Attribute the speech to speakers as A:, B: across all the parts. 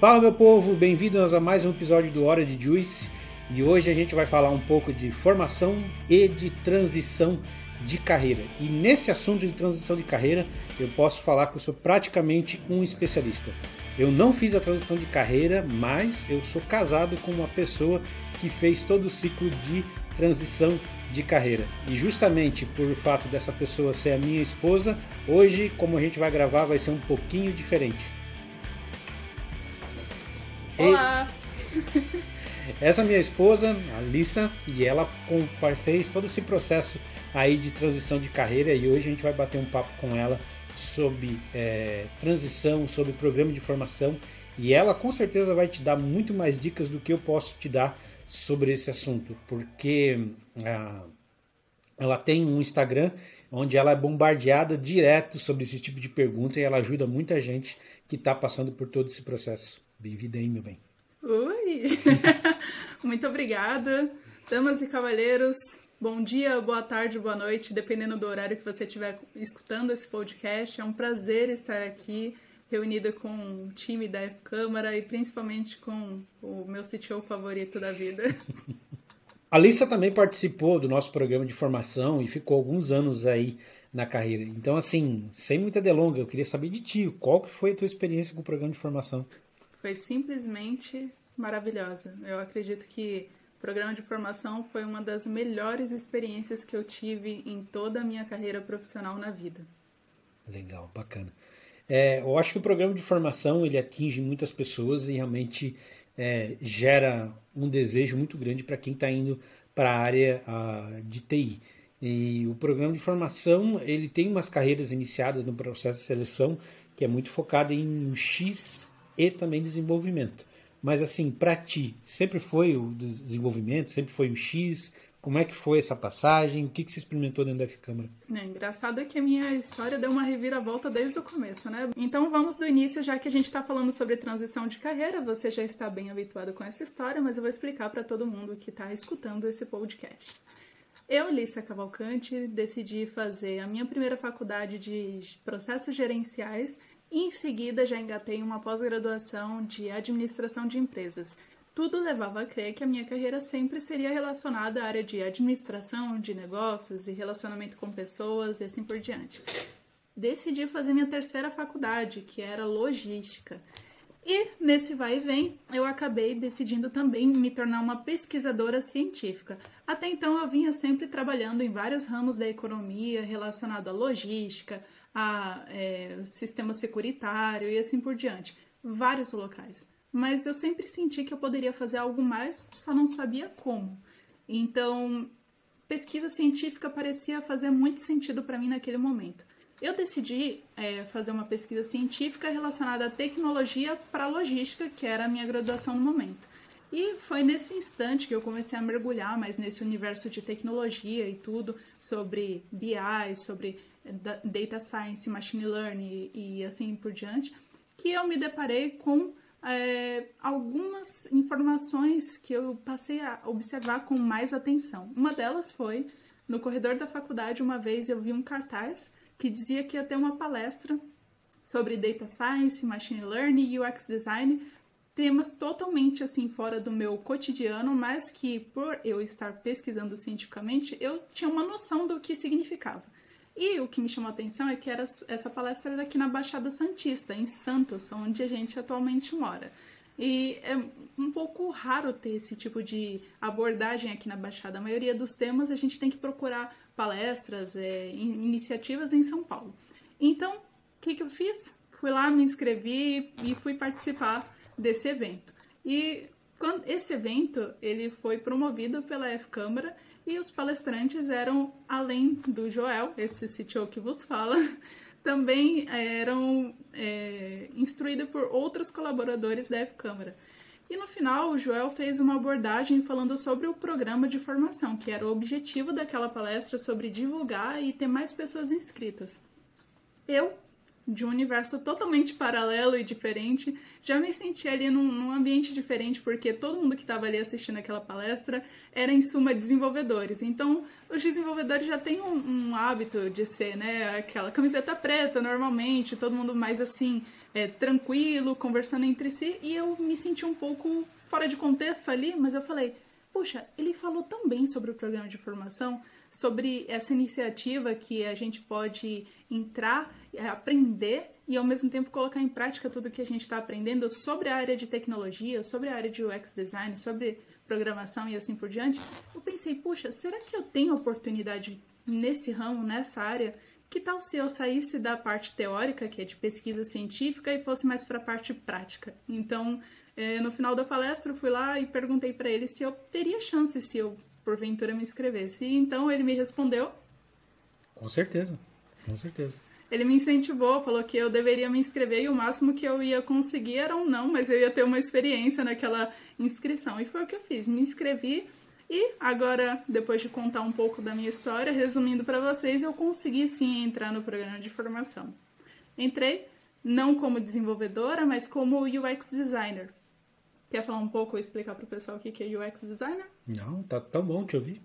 A: Fala, meu povo, bem-vindos a mais um episódio do Hora de Juice. E hoje a gente vai falar um pouco de formação e de transição de carreira. E nesse assunto de transição de carreira, eu posso falar que eu sou praticamente um especialista. Eu não fiz a transição de carreira, mas eu sou casado com uma pessoa que fez todo o ciclo de transição de carreira. E justamente por o fato dessa pessoa ser a minha esposa, hoje, como a gente vai gravar, vai ser um pouquinho diferente.
B: Olá!
A: Essa minha esposa, a Alissa, e ela fez todo esse processo aí de transição de carreira, e hoje a gente vai bater um papo com ela sobre transição, sobre programa de formação, e ela com certeza vai te dar muito mais dicas do que eu posso te dar sobre esse assunto, porque ela tem um Instagram onde ela é bombardeada direto sobre esse tipo de pergunta, e ela ajuda muita gente que está passando por todo esse processo. Bem-vinda aí, meu bem.
B: Oi! Muito obrigada. Damas e cavalheiros, bom dia, boa tarde, boa noite, dependendo do horário que você estiver escutando esse podcast. É um prazer estar aqui, reunida com o time da F-Câmara e principalmente com o meu CTO favorito da vida.
A: A Alissa também participou do nosso programa de formação e ficou alguns anos aí na carreira. Então, assim, sem muita delonga, eu queria saber de ti, qual que foi a tua experiência com o programa de formação?
B: Foi simplesmente maravilhosa. Eu acredito que o programa de formação foi uma das melhores experiências que eu tive em toda a minha carreira profissional na vida.
A: Legal, bacana. Eu acho que o programa de formação ele atinge muitas pessoas e realmente gera um desejo muito grande para quem está indo para a área de TI. E o programa de formação ele tem umas carreiras iniciadas no processo de seleção que é muito focado em X e também desenvolvimento. Mas assim, para ti, sempre foi o desenvolvimento, sempre foi o X? Como é que foi essa passagem? O que você experimentou dentro da F-Câmara?
B: Engraçado é que a minha história deu uma reviravolta desde o começo, né? Então vamos do início, já que a gente está falando sobre transição de carreira, você já está bem habituado com essa história, mas eu vou explicar para todo mundo que está escutando esse podcast. Eu, Alissa Cavalcante, decidi fazer a minha primeira faculdade de processos gerenciais e em seguida já engatei uma pós-graduação de administração de empresas. Tudo levava a crer que a minha carreira sempre seria relacionada à área de administração, de negócios e relacionamento com pessoas e assim por diante. Decidi fazer minha terceira faculdade, que era logística. E nesse vai e vem, eu acabei decidindo também me tornar uma pesquisadora científica. Até então eu vinha sempre trabalhando em vários ramos da economia relacionado à logística, a sistema securitário e assim por diante. Vários locais. Mas eu sempre senti que eu poderia fazer algo mais, só não sabia como. Então, pesquisa científica parecia fazer muito sentido para mim naquele momento. Eu decidi fazer uma pesquisa científica relacionada à tecnologia para logística, que era a minha graduação no momento. E foi nesse instante que eu comecei a mergulhar mais nesse universo de tecnologia e tudo, sobre BI, sobre Data Science, Machine Learning e assim por diante, que eu me deparei com algumas informações que eu passei a observar com mais atenção. Uma delas foi, no corredor da faculdade, uma vez eu vi um cartaz que dizia que ia ter uma palestra sobre Data Science, Machine Learning e UX Design, temas totalmente assim fora do meu cotidiano, mas que por eu estar pesquisando cientificamente, eu tinha uma noção do que significava. E o que me chamou a atenção é que essa palestra era aqui na Baixada Santista, em Santos, onde a gente atualmente mora. E é um pouco raro ter esse tipo de abordagem aqui na Baixada. A maioria dos temas a gente tem que procurar palestras, iniciativas em São Paulo. Então, o que eu fiz? Fui lá, me inscrevi e fui participar desse evento. E esse evento ele foi promovido pela F-Câmara e os palestrantes eram, além do Joel, esse CTO que vos fala, também eram instruídos por outros colaboradores da F-Câmara. E no final, o Joel fez uma abordagem falando sobre o programa de formação, que era o objetivo daquela palestra sobre divulgar e ter mais pessoas inscritas. Eu de um universo totalmente paralelo e diferente. Já me senti ali num ambiente diferente, porque todo mundo que estava ali assistindo aquela palestra era, em suma, desenvolvedores. Então, os desenvolvedores já têm um hábito de ser, né, aquela camiseta preta, normalmente, todo mundo mais assim, tranquilo, conversando entre si, e eu me senti um pouco fora de contexto ali, mas eu falei, puxa, ele falou tão bem sobre o programa de formação, sobre essa iniciativa que a gente pode entrar, aprender e ao mesmo tempo colocar em prática tudo que a gente está aprendendo sobre a área de tecnologia, sobre a área de UX design, sobre programação e assim por diante. Eu pensei, puxa, será que eu tenho oportunidade nesse ramo, nessa área? Que tal se eu saísse da parte teórica, que é de pesquisa científica, e fosse mais para a parte prática? Então, no final da palestra, eu fui lá e perguntei para ele se eu teria chance, se eu porventura me inscrevesse. E então ele me respondeu.
A: Com certeza, com certeza.
B: Ele me incentivou, falou que eu deveria me inscrever e o máximo que eu ia conseguir era um não, mas eu ia ter uma experiência naquela inscrição. E foi o que eu fiz, me inscrevi e agora, depois de contar um pouco da minha história, resumindo para vocês, eu consegui sim entrar no programa de formação. Entrei não como desenvolvedora, mas como UX designer. Quer falar um pouco, explicar para o pessoal o que é UX designer?
A: Não, tá tão bom te ouvir.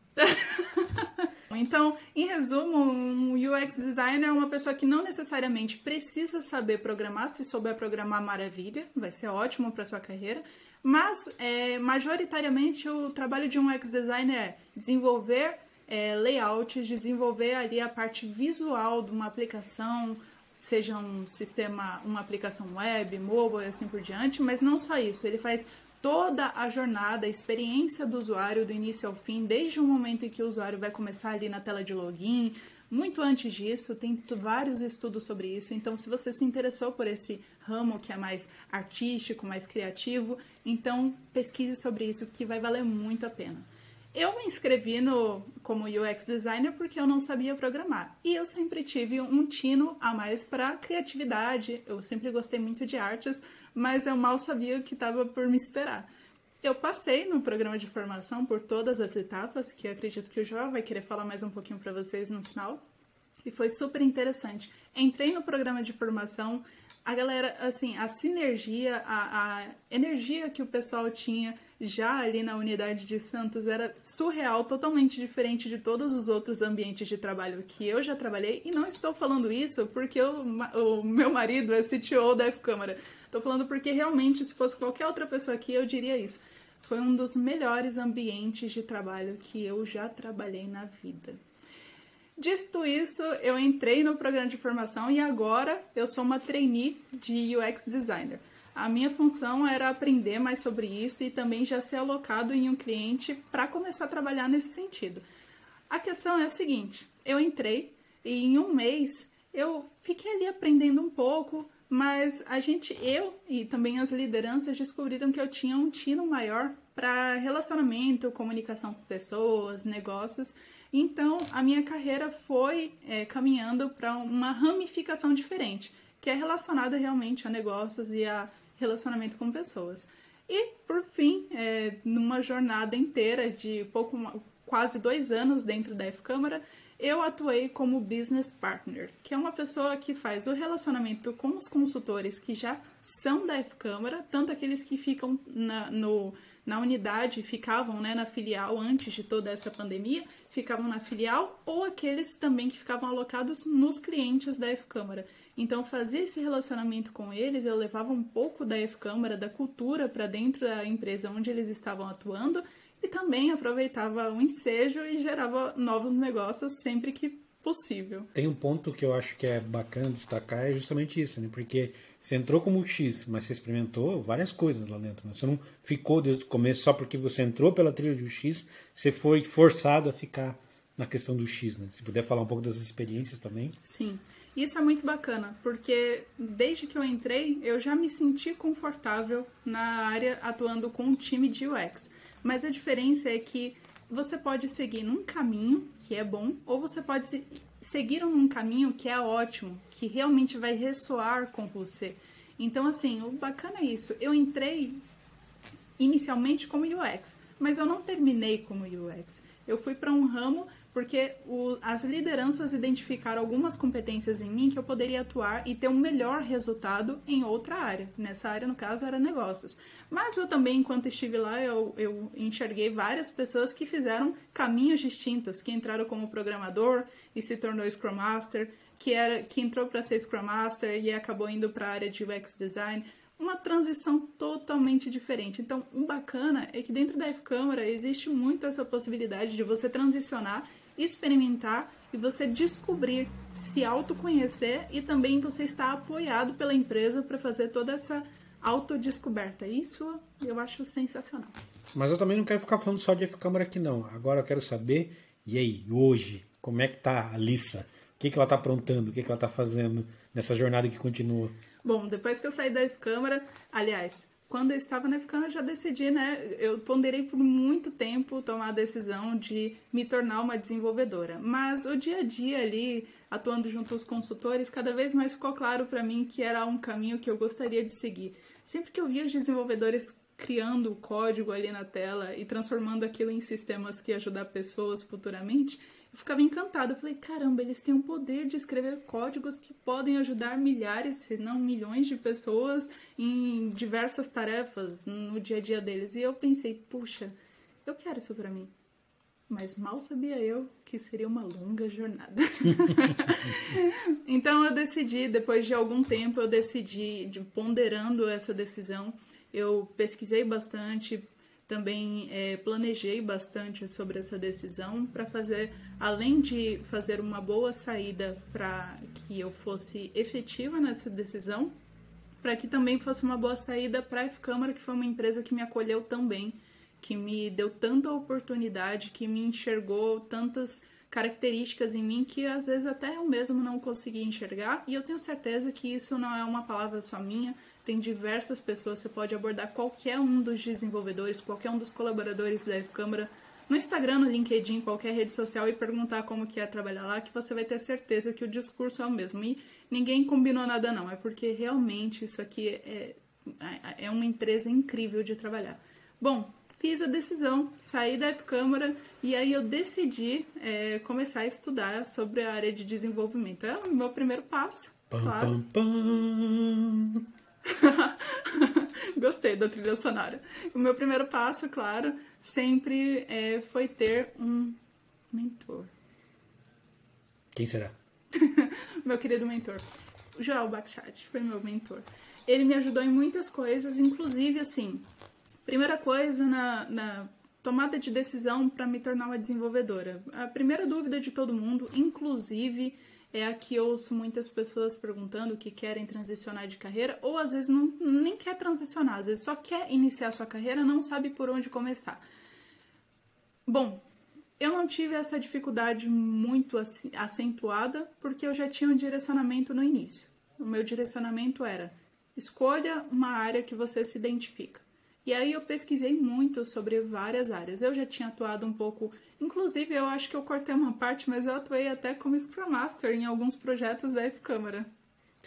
B: Então, em resumo, um UX designer é uma pessoa que não necessariamente precisa saber programar. Se souber programar, maravilha, vai ser ótimo para sua carreira. Mas, majoritariamente, o trabalho de um UX designer é desenvolver layouts, desenvolver ali a parte visual de uma aplicação, seja um sistema, uma aplicação web, mobile e assim por diante, mas não só isso, ele faz toda a jornada, a experiência do usuário do início ao fim, desde o momento em que o usuário vai começar ali na tela de login, muito antes disso, tem vários estudos sobre isso, então se você se interessou por esse ramo que é mais artístico, mais criativo, então pesquise sobre isso que vai valer muito a pena. Eu me inscrevi como UX designer porque eu não sabia programar. E eu sempre tive um tino a mais para criatividade. Eu sempre gostei muito de artes, mas eu mal sabia o que estava por me esperar. Eu passei no programa de formação por todas as etapas, que eu acredito que o João vai querer falar mais um pouquinho para vocês no final. E foi super interessante. Entrei no programa de formação, a galera, assim, a sinergia, a energia que o pessoal tinha já ali na unidade de Santos era surreal, totalmente diferente de todos os outros ambientes de trabalho que eu já trabalhei. E não estou falando isso porque o meu marido é CTO da F-Câmara. Estou falando porque realmente, se fosse qualquer outra pessoa aqui, eu diria isso. Foi um dos melhores ambientes de trabalho que eu já trabalhei na vida. Dito isso, eu entrei no programa de formação e agora eu sou uma trainee de UX designer. A minha função era aprender mais sobre isso e também já ser alocado em um cliente para começar a trabalhar nesse sentido. A questão é a seguinte, eu entrei e em um mês eu fiquei ali aprendendo um pouco, mas eu e também as lideranças descobriram que eu tinha um tino maior para relacionamento, comunicação com pessoas, negócios. Então, a minha carreira foi caminhando para uma ramificação diferente, que é relacionada realmente a negócios e a relacionamento com pessoas. E, por fim, numa jornada inteira de quase 2 anos dentro da F-Câmara, eu atuei como business partner, que é uma pessoa que faz o relacionamento com os consultores que já são da F-Câmara, tanto aqueles que ficam na unidade, ficavam na filial antes de toda essa pandemia, ficavam na filial, ou aqueles também que ficavam alocados nos clientes da F-Câmara. Então, fazer esse relacionamento com eles, eu levava um pouco da F-Câmara, da cultura, para dentro da empresa onde eles estavam atuando, e também aproveitava o ensejo e gerava novos negócios sempre que possível.
A: Tem um ponto que eu acho que é bacana destacar, é justamente isso, né? Porque você entrou como X, mas você experimentou várias coisas lá dentro, né? Você não ficou desde o começo só porque você entrou pela trilha do X, você foi forçado a ficar na questão do X, né? Se puder falar um pouco das experiências também.
B: Sim, isso é muito bacana, porque desde que eu entrei, eu já me senti confortável na área atuando com um time de UX. Mas a diferença é que você pode seguir num caminho que é bom, ou você pode seguir num caminho que é ótimo, que realmente vai ressoar com você. Então, assim, o bacana é isso. Eu entrei inicialmente como UX, mas eu não terminei como UX. Eu fui para um ramo porque as lideranças identificaram algumas competências em mim que eu poderia atuar e ter um melhor resultado em outra área. Nessa área, no caso, era negócios. Mas eu também, enquanto estive lá, eu enxerguei várias pessoas que fizeram caminhos distintos, que entraram como programador e se tornou Scrum Master, que entrou para ser Scrum Master e acabou indo para a área de UX Design. Uma transição totalmente diferente. Então, o bacana é que dentro da F-Câmara existe muito essa possibilidade de você transicionar, experimentar e você descobrir, se autoconhecer e também você estar apoiado pela empresa para fazer toda essa autodescoberta. Isso eu acho sensacional.
A: Mas eu também não quero ficar falando só de F-Câmara aqui não. Agora eu quero saber, e aí, hoje, como é que tá a Alissa? O que ela tá aprontando? O que ela tá fazendo nessa jornada que continua?
B: Bom, depois que eu saí da F-Câmara, aliás, quando eu estava na F-Câmara eu já decidi, né? Eu ponderei por muito tempo tomar a decisão de me tornar uma desenvolvedora. Mas o dia a dia ali, atuando junto aos consultores, cada vez mais ficou claro para mim que era um caminho que eu gostaria de seguir. Sempre que eu via os desenvolvedores criando código ali na tela e transformando aquilo em sistemas que ajudar pessoas futuramente, eu ficava encantada. Eu falei, caramba, eles têm o poder de escrever códigos que podem ajudar milhares, se não milhões de pessoas em diversas tarefas no dia a dia deles. E eu pensei, puxa, eu quero isso pra mim. Mas mal sabia eu que seria uma longa jornada. Então eu decidi, depois de algum tempo, ponderando essa decisão, eu pesquisei bastante, também planejei bastante sobre essa decisão para fazer, além de fazer uma boa saída para que eu fosse efetiva nessa decisão, para que também fosse uma boa saída para a F-Câmara, que foi uma empresa que me acolheu tão bem, que me deu tanta oportunidade, que me enxergou tantas características em mim que às vezes até eu mesmo não conseguia enxergar, e eu tenho certeza que isso não é uma palavra só minha. Tem diversas pessoas, você pode abordar qualquer um dos desenvolvedores, qualquer um dos colaboradores da F-Câmara, no Instagram, no LinkedIn, qualquer rede social e perguntar como que é trabalhar lá, que você vai ter certeza que o discurso é o mesmo. E ninguém combinou nada não, é porque realmente isso aqui é uma empresa incrível de trabalhar. Bom, fiz a decisão, saí da F-Câmara e aí eu decidi começar a estudar sobre a área de desenvolvimento. É o meu primeiro passo, claro. Gostei da trilha sonora. O meu primeiro passo, claro, sempre foi ter um mentor.
A: Quem será?
B: Meu querido mentor. O Joel Bakchat foi meu mentor. Ele me ajudou em muitas coisas, inclusive, assim, primeira coisa na tomada de decisão para me tornar uma desenvolvedora. A primeira dúvida de todo mundo, inclusive, é a que eu ouço muitas pessoas perguntando que querem transicionar de carreira, ou às vezes nem quer transicionar, às vezes só quer iniciar sua carreira, não sabe por onde começar. Bom, eu não tive essa dificuldade muito acentuada, porque eu já tinha um direcionamento no início. O meu direcionamento era, escolha uma área que você se identifica. E aí eu pesquisei muito sobre várias áreas. Eu já tinha atuado um pouco, inclusive eu acho que eu cortei uma parte, mas eu atuei até como Scrum Master em alguns projetos da F-Câmara,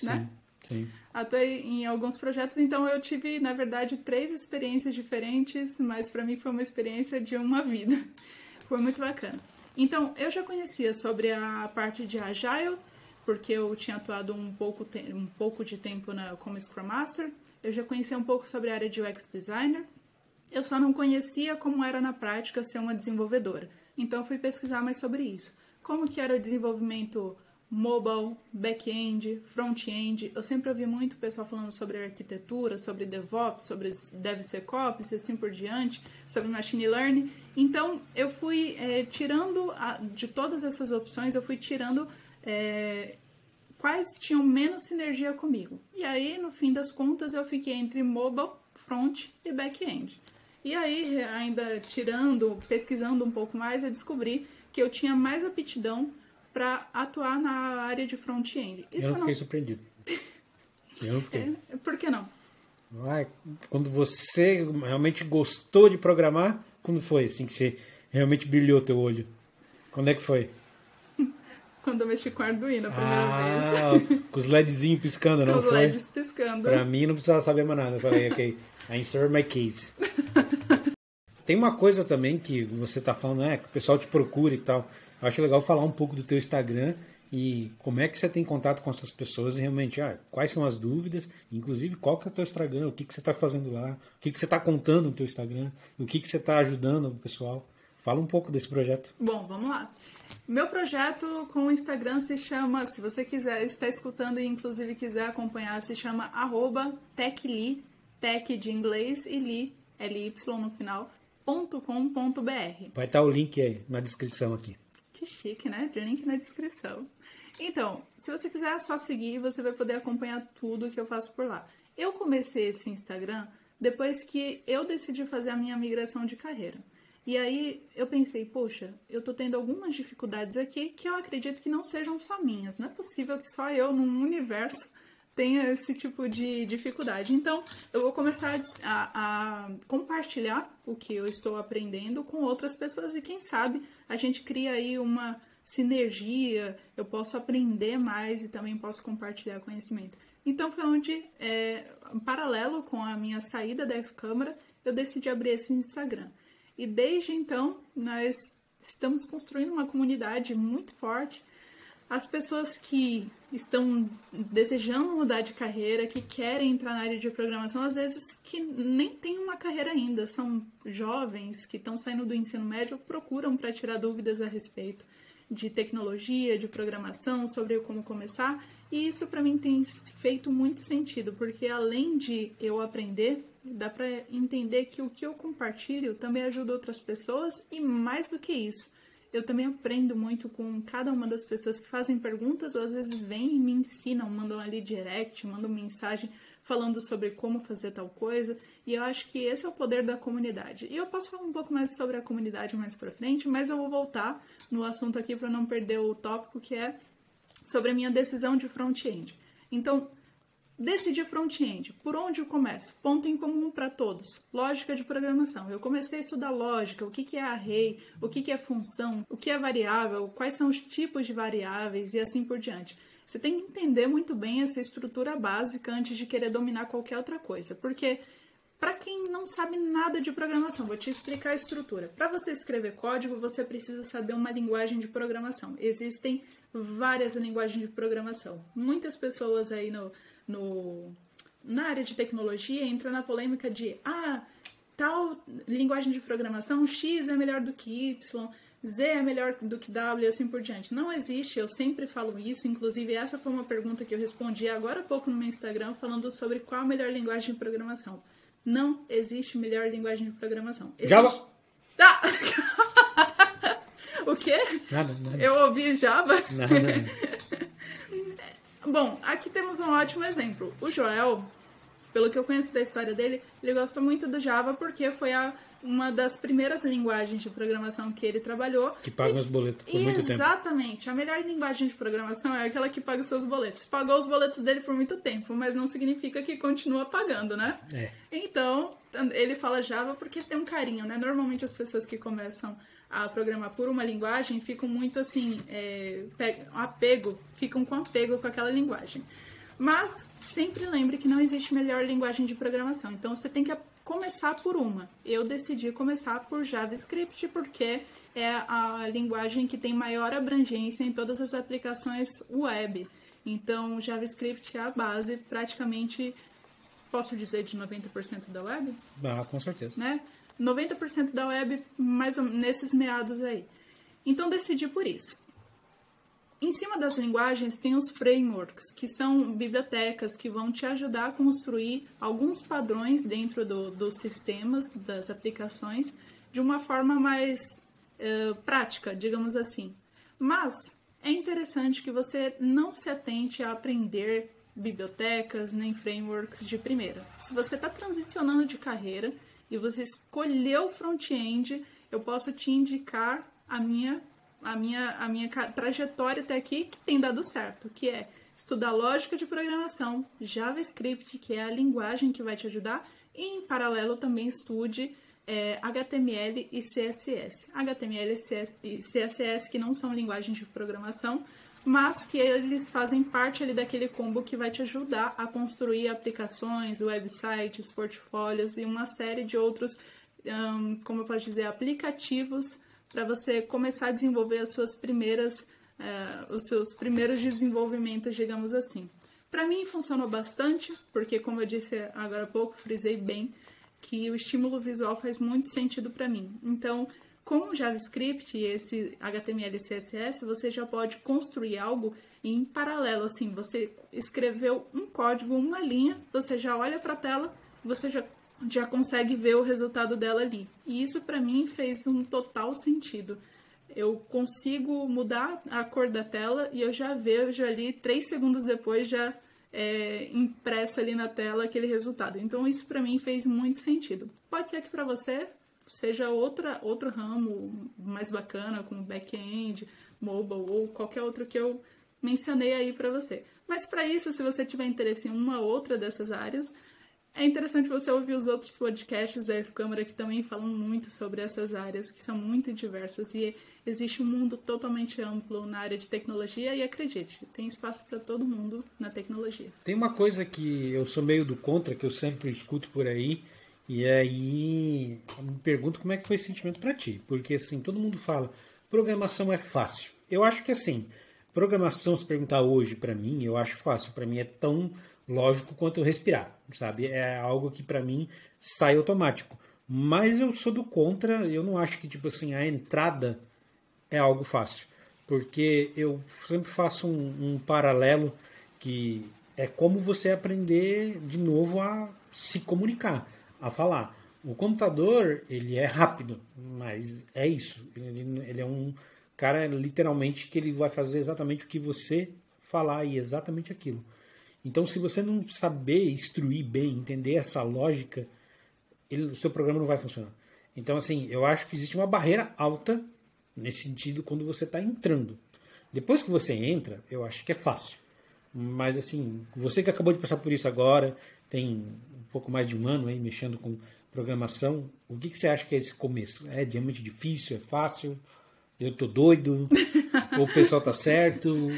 B: né?
A: Sim.
B: Atuei em alguns projetos, então eu tive, na verdade, 3 experiências diferentes, mas para mim foi uma experiência de uma vida. Foi muito bacana. Então, eu já conhecia sobre a parte de Agile, porque eu tinha atuado um pouco de tempo como Scrum Master. Eu já conhecia um pouco sobre a área de UX Designer. Eu só não conhecia como era na prática ser uma desenvolvedora. Então, eu fui pesquisar mais sobre isso. Como que era o desenvolvimento mobile, back-end, front-end. Eu sempre ouvi muito pessoal falando sobre arquitetura, sobre DevOps, sobre DevSecOps e assim por diante, sobre Machine Learning. Então, eu fui tirando, de todas essas opções, eu fui tirando quais tinham menos sinergia comigo. E aí, no fim das contas, eu fiquei entre mobile, front e back-end. E aí, ainda pesquisando um pouco mais, eu descobri que eu tinha mais aptidão para atuar na área de front-end.
A: Eu não fiquei surpreendido. Eu não fiquei.
B: Por que não?
A: Quando você realmente gostou de programar, quando foi assim que você realmente brilhou teu olho? Quando é que foi?
B: Quando eu mexi com Arduino a primeira vez.
A: Com os LEDzinhos piscando, não
B: foi?
A: Com os
B: LEDs piscando.
A: Pra mim não precisava saber mais nada. Eu falei, ok, I answer my case. Tem uma coisa também que você tá falando, que o pessoal te procura e tal. Acho legal falar um pouco do teu Instagram e como é que você tem contato com essas pessoas e realmente, quais são as dúvidas, inclusive qual que é o teu Instagram, o que você está fazendo lá, o que você está contando no teu Instagram, o que você está ajudando o pessoal. Fala um pouco desse projeto.
B: Bom, vamos lá. Meu projeto com o Instagram se chama, se você quiser, está escutando e inclusive quiser acompanhar, se chama @techly, tech de inglês e li, L-Y no final, .com.br.
A: Vai estar o link aí na descrição aqui.
B: Que chique, né? Tem link na descrição. Então, se você quiser só seguir, você vai poder acompanhar tudo que eu faço por lá. Eu comecei esse Instagram depois que eu decidi fazer a minha migração de carreira. E aí eu pensei, poxa, eu tô tendo algumas dificuldades aqui que eu acredito que não sejam só minhas. Não é possível que só eu, num universo, tenha esse tipo de dificuldade. Então, eu vou começar a compartilhar o que eu estou aprendendo com outras pessoas e quem sabe a gente cria aí uma sinergia, eu posso aprender mais e também posso compartilhar conhecimento. Então, foi onde, em paralelo com a minha saída da F-Câmara, eu decidi abrir esse Instagram. E desde então, nós estamos construindo uma comunidade muito forte. As pessoas que estão desejando mudar de carreira, que querem entrar na área de programação, às vezes que nem têm uma carreira ainda, são jovens que estão saindo do ensino médio, procuram para tirar dúvidas a respeito de tecnologia, de programação, sobre como começar. E isso para mim tem feito muito sentido, porque além de eu aprender, dá para entender que o que eu compartilho também ajuda outras pessoas e mais do que isso, eu também aprendo muito com cada uma das pessoas que fazem perguntas ou às vezes vêm e me ensinam, mandam ali direct, mandam mensagem falando sobre como fazer tal coisa. E eu acho que esse é o poder da comunidade. E eu posso falar um pouco mais sobre a comunidade mais pra frente, mas eu vou voltar no assunto aqui para não perder o tópico, que é sobre a minha decisão de front-end. Então, decidir front-end. Por onde eu começo? Ponto em comum para todos. Lógica de programação. Eu comecei a estudar lógica, o que é array, o que é função, o que é variável, quais são os tipos de variáveis e assim por diante. Você tem que entender muito bem essa estrutura básica antes de querer dominar qualquer outra coisa. Porque, para quem não sabe nada de programação, vou te explicar a estrutura. Para você escrever código, você precisa saber uma linguagem de programação. Existem várias linguagens de programação. Muitas pessoas aí na área de tecnologia entra na polêmica de tal linguagem de programação X é melhor do que Y, Z é melhor do que W e assim por diante. Não existe, eu sempre falo isso, inclusive essa foi uma pergunta que eu respondi agora há pouco no meu Instagram falando sobre qual a melhor linguagem de programação. Não existe melhor linguagem de programação. Existe...
A: Java!
B: Tá! O quê?
A: Nada.
B: Eu ouvi Java?
A: Nada.
B: Bom, aqui temos um ótimo exemplo. O Joel, pelo que eu conheço da história dele, ele gosta muito do Java porque foi uma das primeiras linguagens de programação que ele trabalhou. Que
A: paga os boletos por muito tempo.
B: Exatamente. A melhor linguagem de programação é aquela que paga os seus boletos. Pagou os boletos dele por muito tempo, mas não significa que continua pagando, né?
A: É.
B: Então, ele fala Java porque tem um carinho, né? Normalmente as pessoas que começam a programar por uma linguagem ficam muito assim, ficam com apego com aquela linguagem. Mas sempre lembre que não existe melhor linguagem de programação. Então você tem que começar por uma. Eu decidi começar por JavaScript porque é a linguagem que tem maior abrangência em todas as aplicações web. Então JavaScript é a base praticamente, posso dizer, de 90% da web?
A: Com certeza.
B: Né? 90% da web, mais ou menos, nesses meados aí. Então, decidi por isso. Em cima das linguagens, tem os frameworks, que são bibliotecas que vão te ajudar a construir alguns padrões dentro dos sistemas, das aplicações, de uma forma mais prática, digamos assim. Mas é interessante que você não se atente a aprender bibliotecas nem frameworks de primeira. Se você está transicionando de carreira e você escolheu front-end, eu posso te indicar a minha trajetória até aqui que tem dado certo, que é estudar lógica de programação, JavaScript, que é a linguagem que vai te ajudar, e em paralelo também estude HTML e CSS. HTML e CSS que não são linguagens de programação, mas que eles fazem parte ali daquele combo que vai te ajudar a construir aplicações, websites, portfólios e uma série de outros, como eu posso dizer, aplicativos para você começar a desenvolver os seus primeiros desenvolvimentos, digamos assim. Para mim funcionou bastante, porque como eu disse agora há pouco, frisei bem, que o estímulo visual faz muito sentido para mim. Então, com o JavaScript e esse HTML e CSS, você já pode construir algo em paralelo, assim, você escreveu um código, uma linha, você já olha para a tela, você já consegue ver o resultado dela ali. E isso para mim fez um total sentido. Eu consigo mudar a cor da tela e eu já vejo ali 3 segundos depois já impresso ali na tela aquele resultado. Então isso para mim fez muito sentido. Pode ser que para você seja outro ramo mais bacana, como back-end, mobile ou qualquer outro que eu mencionei aí para você. Mas para isso, se você tiver interesse em uma ou outra dessas áreas, é interessante você ouvir os outros podcasts da F-Câmara que também falam muito sobre essas áreas, que são muito diversas. E existe um mundo totalmente amplo na área de tecnologia e, acredite, tem espaço para todo mundo na tecnologia.
A: Tem uma coisa que eu sou meio do contra, que eu sempre escuto por aí, e aí eu me pergunto como é que foi esse sentimento para ti. Porque assim, todo mundo fala, programação é fácil. Eu acho que assim, programação, se perguntar hoje para mim, eu acho fácil. Para mim é tão lógico quanto eu respirar, sabe? É algo que para mim sai automático. Mas eu sou do contra, eu não acho que tipo assim, a entrada é algo fácil. Porque eu sempre faço um paralelo que é como você aprender de novo a se comunicar, a falar. O computador, ele é rápido, mas é isso. Ele é um cara, literalmente, que ele vai fazer exatamente o que você falar e exatamente aquilo. Então, se você não saber instruir bem, entender essa lógica, o seu programa não vai funcionar. Então, assim, eu acho que existe uma barreira alta nesse sentido quando você está entrando. Depois que você entra, eu acho que é fácil. Mas, assim, você que acabou de passar por isso agora, tem um pouco mais de um ano aí mexendo com programação, o que você acha que é esse começo? É realmente difícil? É fácil? Eu tô doido? Ou o pessoal tá certo?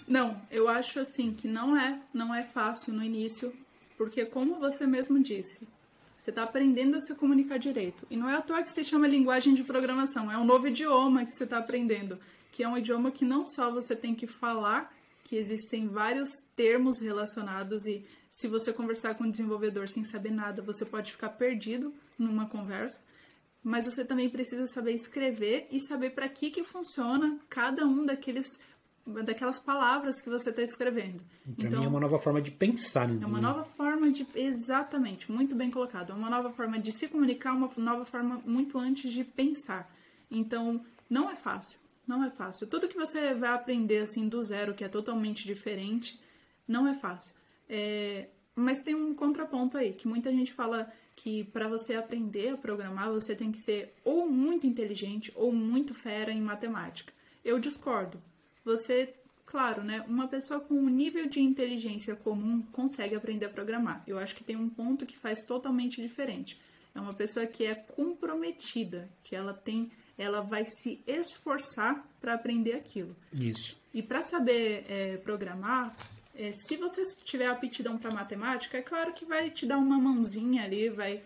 B: Não, eu acho assim que não é fácil no início, porque como você mesmo disse, você está aprendendo a se comunicar direito. E não é à toa que se chama linguagem de programação, é um novo idioma que você está aprendendo, que é um idioma que não só você tem que falar, que existem vários termos relacionados e se você conversar com um desenvolvedor sem saber nada, você pode ficar perdido numa conversa, mas você também precisa saber escrever e saber para que funciona cada um daquelas palavras que você está escrevendo.
A: Para mim é uma nova forma de pensar.
B: É uma nova forma de... Exatamente, muito bem colocado. É uma nova forma de se comunicar, uma nova forma muito antes de pensar. Então, não é fácil. Não é fácil. Tudo que você vai aprender assim do zero, que é totalmente diferente, não é fácil. Mas tem um contraponto aí, que muita gente fala que para você aprender a programar, você tem que ser ou muito inteligente ou muito fera em matemática. Eu discordo. Você, claro, né, uma pessoa com um nível de inteligência comum consegue aprender a programar. Eu acho que tem um ponto que faz totalmente diferente. É uma pessoa que é comprometida, que ela vai se esforçar para aprender aquilo.
A: Isso.
B: E para saber programar, se você tiver aptidão para matemática, é claro que vai te dar uma mãozinha ali, vai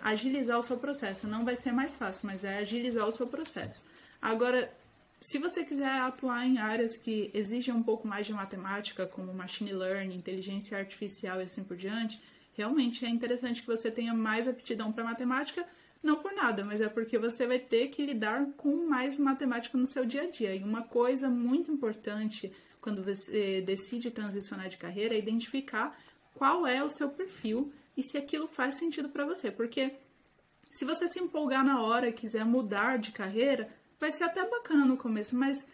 B: agilizar o seu processo. Não vai ser mais fácil, mas vai agilizar o seu processo. Agora, se você quiser atuar em áreas que exigem um pouco mais de matemática, como machine learning, inteligência artificial e assim por diante, realmente é interessante que você tenha mais aptidão para matemática, não por nada, mas é porque você vai ter que lidar com mais matemática no seu dia a dia. E uma coisa muito importante quando você decide transicionar de carreira é identificar qual é o seu perfil e se aquilo faz sentido para você. Porque se você se empolgar na hora e quiser mudar de carreira, vai ser até bacana no começo, mas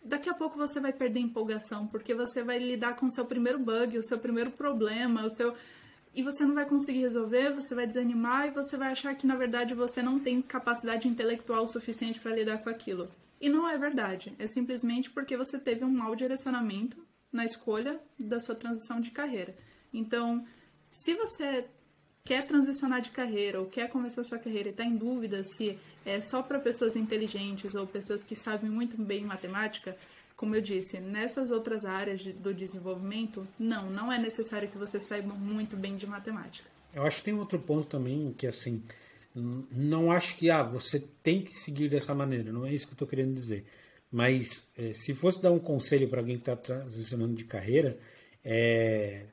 B: daqui a pouco você vai perder empolgação, porque você vai lidar com o seu primeiro bug, o seu primeiro problema, e você não vai conseguir resolver, você vai desanimar e você vai achar que, na verdade, você não tem capacidade intelectual suficiente para lidar com aquilo. E não é verdade. É simplesmente porque você teve um mau direcionamento na escolha da sua transição de carreira. Então, se você quer transicionar de carreira ou quer começar a sua carreira e está em dúvida se é só para pessoas inteligentes ou pessoas que sabem muito bem matemática, como eu disse, nessas outras áreas do desenvolvimento, não é necessário que você saiba muito bem de matemática.
A: Eu acho que tem outro ponto também que, assim, Não acho que você tem que seguir dessa maneira, não é isso que eu estou querendo dizer. Mas se fosse dar um conselho para alguém que está transicionando de carreira,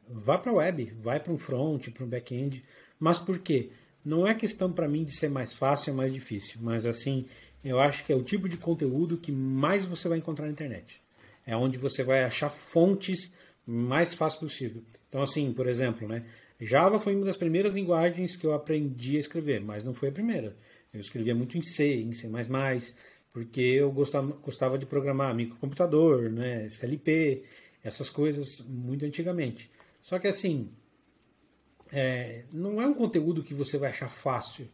A: vá para a web, vai para um front, para um back-end. Mas por quê? Não é questão para mim de ser mais fácil ou mais difícil, mas assim, eu acho que é o tipo de conteúdo que mais você vai encontrar na internet. É onde você vai achar fontes mais fácil possível. Então assim, por exemplo, né? Java foi uma das primeiras linguagens que eu aprendi a escrever, mas não foi a primeira. Eu escrevia muito em C, em C++, porque eu gostava de programar microcomputador, né, SLP, essas coisas muito antigamente. Só que assim, não é um conteúdo que você vai achar fácil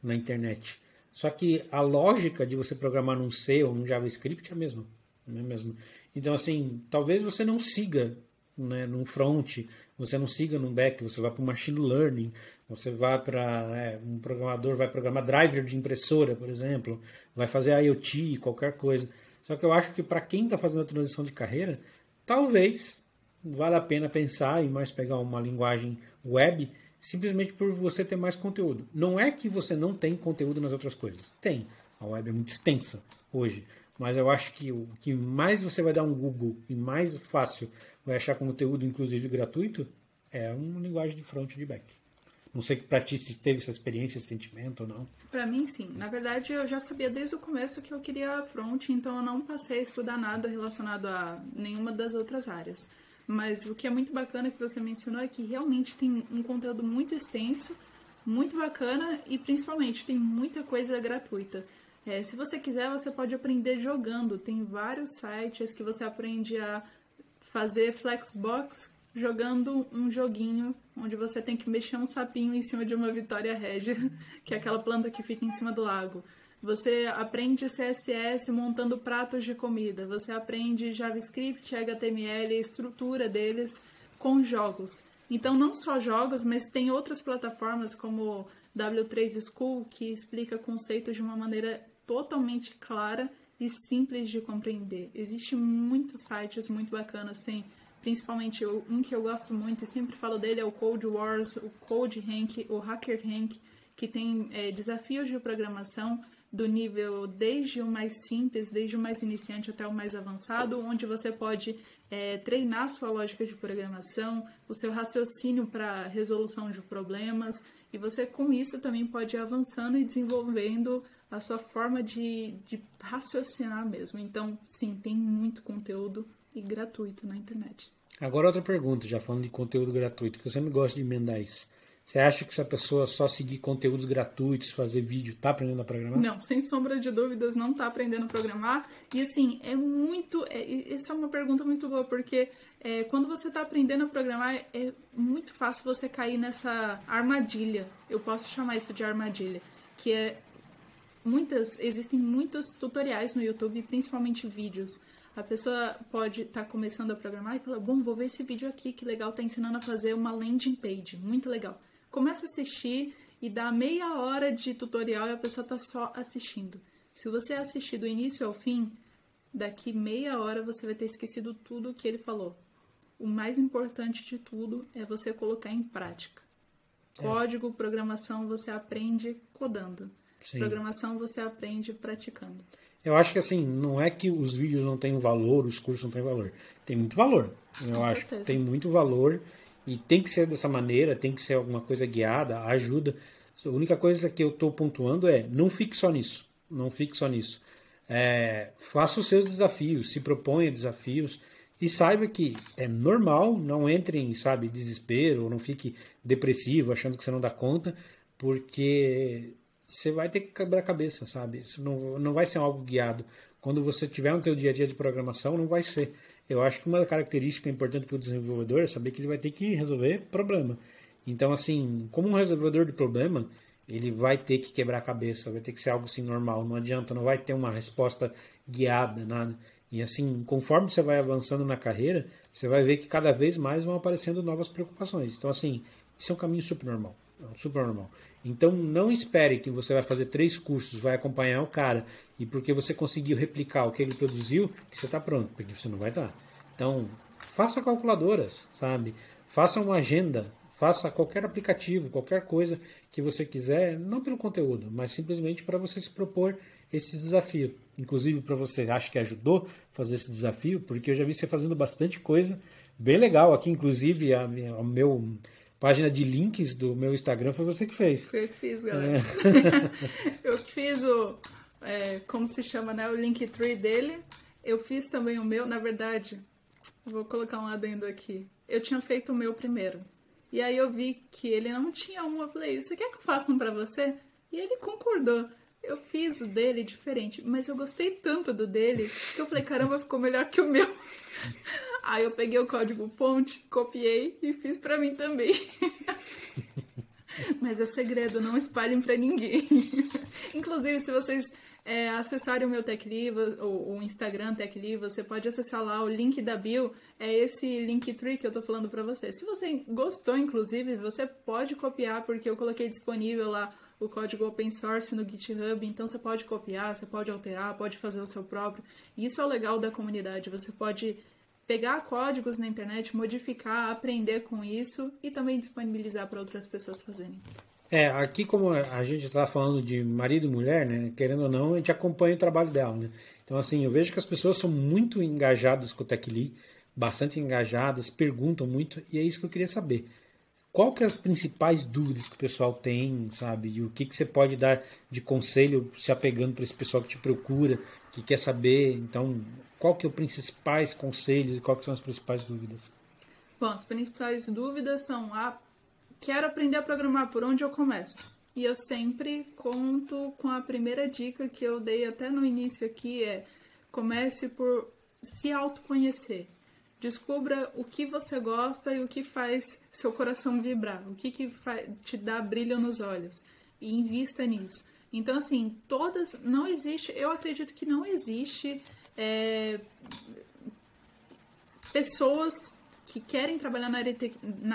A: na internet. Só que a lógica de você programar num C ou num JavaScript é a mesma. Não é mesmo? Então, assim, talvez você não siga, né, num front, você não siga num back, você vai para o machine learning, você vai para um programador, vai programar driver de impressora, por exemplo, vai fazer IoT, qualquer coisa. Só que eu acho que para quem está fazendo a transição de carreira, talvez vale a pena pensar e mais pegar uma linguagem web, simplesmente por você ter mais conteúdo. Não é que você não tem conteúdo nas outras coisas. Tem. A web é muito extensa hoje. Mas eu acho que o que mais você vai dar um Google e mais fácil vai achar conteúdo, inclusive gratuito, é uma linguagem de front e de back. Não sei para ti se teve essa experiência, esse sentimento ou não.
B: Para mim, sim. Na verdade, eu já sabia desde o começo que eu queria front, então eu não passei a estudar nada relacionado a nenhuma das outras áreas. Mas o que é muito bacana que você mencionou é que realmente tem um conteúdo muito extenso, muito bacana e principalmente tem muita coisa gratuita. Se você quiser, você pode aprender jogando. Tem vários sites que você aprende a fazer Flexbox jogando um joguinho onde você tem que mexer um sapinho em cima de uma Vitória Regia, que é aquela planta que fica em cima do lago. Você aprende CSS montando pratos de comida. Você aprende JavaScript, HTML, a estrutura deles com jogos. Então, não só jogos, mas tem outras plataformas como W3 School, que explica conceitos de uma maneira totalmente clara e simples de compreender. Existem muitos sites muito bacanas, tem principalmente um que eu gosto muito e sempre falo dele é o Code Wars, o Code Rank, o Hacker Rank, que tem desafios de programação do nível desde o mais simples, desde o mais iniciante até o mais avançado, onde você pode treinar sua lógica de programação, o seu raciocínio para resolução de problemas, e você com isso também pode ir avançando e desenvolvendo a sua forma de raciocinar mesmo. Então, sim, tem muito conteúdo e gratuito na internet.
A: Agora outra pergunta, já falando de conteúdo gratuito, que eu sempre gosto de emendar isso. Você acha que se a pessoa só seguir conteúdos gratuitos, fazer vídeo, tá aprendendo a programar?
B: Não, sem sombra de dúvidas, não tá aprendendo a programar. E assim, essa é uma pergunta muito boa, porque quando você tá aprendendo a programar, é muito fácil você cair nessa armadilha. Eu posso chamar isso de armadilha, que existem muitos tutoriais no YouTube, principalmente vídeos. A pessoa pode estar começando a programar e falar, bom, vou ver esse vídeo aqui, que legal, tá ensinando a fazer uma landing page, muito legal. Começa a assistir e dá meia hora de tutorial e a pessoa tá só assistindo. Se você assistir do início ao fim, daqui meia hora você vai ter esquecido tudo o que ele falou. O mais importante de tudo é você colocar em prática. Código, programação, você aprende codando. Sim. Programação você aprende praticando.
A: Eu acho que assim, não é que os vídeos não têm valor, os cursos não têm valor. Tem muito valor. Eu acho que tem muito valor e tem que ser dessa maneira, tem que ser alguma coisa guiada, ajuda. A única coisa que eu estou pontuando não fique só nisso. Não fique só nisso. Faça os seus desafios, se proponha desafios e saiba que é normal, não entre em, desespero, não fique depressivo, achando que você não dá conta, porque você vai ter que quebrar a cabeça, sabe? Isso não vai ser algo guiado. Quando você tiver no seu dia a dia de programação, não vai ser. Eu acho que uma característica importante para o desenvolvedor é saber que ele vai ter que resolver problema. Então, assim, como um resolvedor de problema, ele vai ter que quebrar a cabeça, vai ter que ser algo assim normal. Não adianta, não vai ter uma resposta guiada, nada. E assim, conforme você vai avançando na carreira, você vai ver que cada vez mais vão aparecendo novas preocupações. Então, assim, isso é um caminho super normal. Super normal. Então não espere que você vai fazer 3 cursos, vai acompanhar o cara e porque você conseguiu replicar o que ele produziu, que você está pronto, porque você não vai estar. Então faça calculadoras, sabe? Faça uma agenda, faça qualquer aplicativo, qualquer coisa que você quiser, não pelo conteúdo, mas simplesmente para você se propor esse desafio. Inclusive para você, acho que ajudou a fazer esse desafio, porque eu já vi você fazendo bastante coisa bem legal aqui, inclusive a meu página de links do meu Instagram foi você que fez.
B: Foi eu que fiz, galera. Eu fiz como se chama, né, o Linktree dele. Eu fiz também o meu, na verdade, vou colocar um adendo aqui. Eu tinha feito o meu primeiro. E aí eu vi que ele não tinha um. Eu falei, você quer que eu faça um pra você? E ele concordou. Eu fiz o dele diferente, mas eu gostei tanto do dele que eu falei, caramba, ficou melhor que o meu. Aí eu peguei o código-fonte, copiei e fiz pra mim também. Mas é segredo, não espalhem pra ninguém. Inclusive, se vocês acessarem o meu TechLive, o Instagram TechLive, você pode acessar lá o link da bio, é esse Linktree que eu tô falando pra você. Se você gostou, inclusive, você pode copiar, porque eu coloquei disponível lá o código open source no GitHub, então você pode copiar, você pode alterar, pode fazer o seu próprio. E isso é o legal da comunidade, você pode pegar códigos na internet, modificar, aprender com isso e também disponibilizar para outras pessoas fazerem.
A: Aqui como a gente está falando de marido e mulher, né, querendo ou não, a gente acompanha o trabalho dela, né? Então, assim, eu vejo que as pessoas são muito engajadas com o TechLive, bastante engajadas, perguntam muito, e é isso que eu queria saber. Qual que é as principais dúvidas que o pessoal tem, sabe? E o que você pode dar de conselho se apegando para esse pessoal que te procura, que quer saber? Então, qual que é os principais conselhos e quais que são as principais dúvidas?
B: Bom, as principais dúvidas são: quero aprender a programar, por onde eu começo? E eu sempre conto com a primeira dica que eu dei até no início aqui, comece por se autoconhecer. Descubra o que você gosta e o que faz seu coração vibrar, o que te dá brilho nos olhos, e invista nisso. Então, assim, não existe, eu acredito que não existe pessoas que querem trabalhar na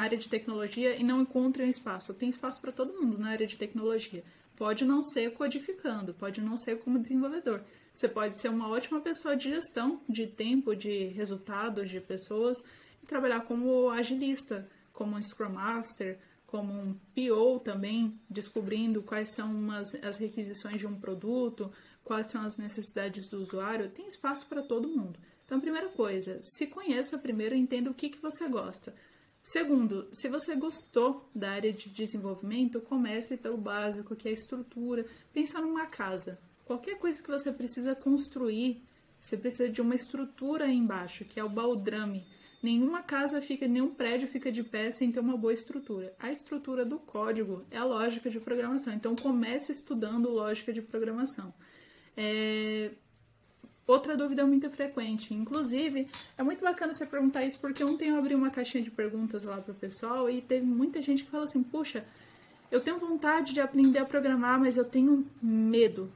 B: área de tecnologia e não encontram espaço. Tem espaço para todo mundo na área de tecnologia. Pode não ser codificando, pode não ser como desenvolvedor. Você pode ser uma ótima pessoa de gestão, de tempo, de resultados, de pessoas, e trabalhar como agilista, como um Scrum Master, como um PO também, descobrindo quais são as requisições de um produto, quais são as necessidades do usuário. Tem espaço para todo mundo. Então, primeira coisa, se conheça primeiro e entenda o que você gosta. Segundo, se você gostou da área de desenvolvimento, comece pelo básico, que é a estrutura. Pensa numa casa. Qualquer coisa que você precisa construir, você precisa de uma estrutura aí embaixo, que é o baldrame. Nenhuma casa nenhum prédio fica de pé sem ter uma boa estrutura. A estrutura do código é a lógica de programação. Então, comece estudando lógica de programação. Outra dúvida muito frequente. Inclusive, é muito bacana você perguntar isso, porque ontem eu abri uma caixinha de perguntas lá pro pessoal e teve muita gente que falou assim, puxa, eu tenho vontade de aprender a programar, mas eu tenho medo.